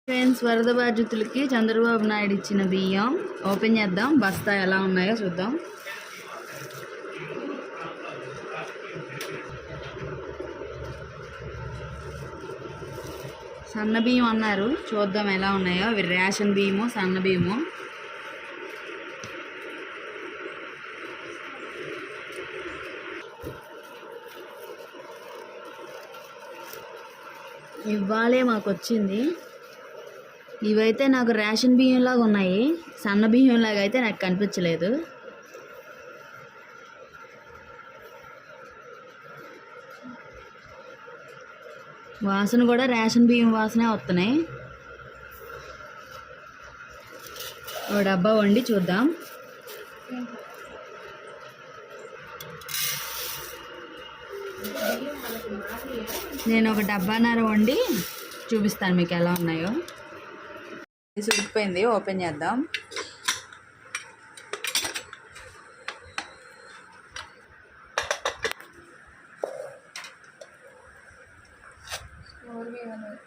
Friends, వరద బాధితులకి చంద్రబాబు నాయుడు ఇచ్చిన బియ్యం ఓపెన్ చేద్దాం. బస్తా ఎలా ఉన్నాయో చూద్దాం. సన్న బియ్యం అన్నారు, చూద్దాం ఎలా ఉన్నాయో. అవి రేషన్ బియ్యము, సన్న బియ్యము. ఇవాళే మాకు వచ్చింది. ఇవైతే నాకు రేషన్ బియ్యం లాగా ఉన్నాయి, సన్న బియ్యం లాగా అయితే నాకు కనిపించలేదు. వాసన కూడా రేషన్ బియ్యం వాసనే వస్తున్నాయి. ఒక డబ్బా వండి చూద్దాం. నేను ఒక డబ్బాన్నర వండి చూపిస్తాను మీకు ఎలా ఉన్నాయో. ఇది ఉడికిపోయింది, ఓపెన్ చేద్దాం.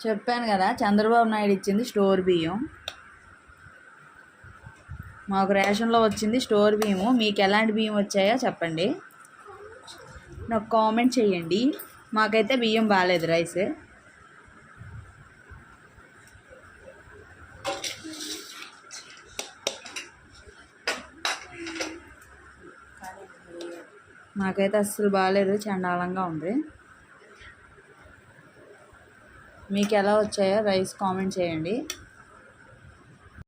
చెప్పాను కదా, చంద్రబాబు నాయుడు ఇచ్చింది స్టోర్ బియ్యం. మాకు రేషన్లో వచ్చింది స్టోర్ బియ్యము. మీకు ఎలాంటి బియ్యం వచ్చాయో చెప్పండి, నాకు కామెంట్ చేయండి. మాకైతే బియ్యం బాగాలేదు, రైస్. మాకైతే అస్సలు బాగాలేదు, చండాలంగా ఉంది. మీకు ఎలా వచ్చాయో రైస్ కామెంట్ చేయండి.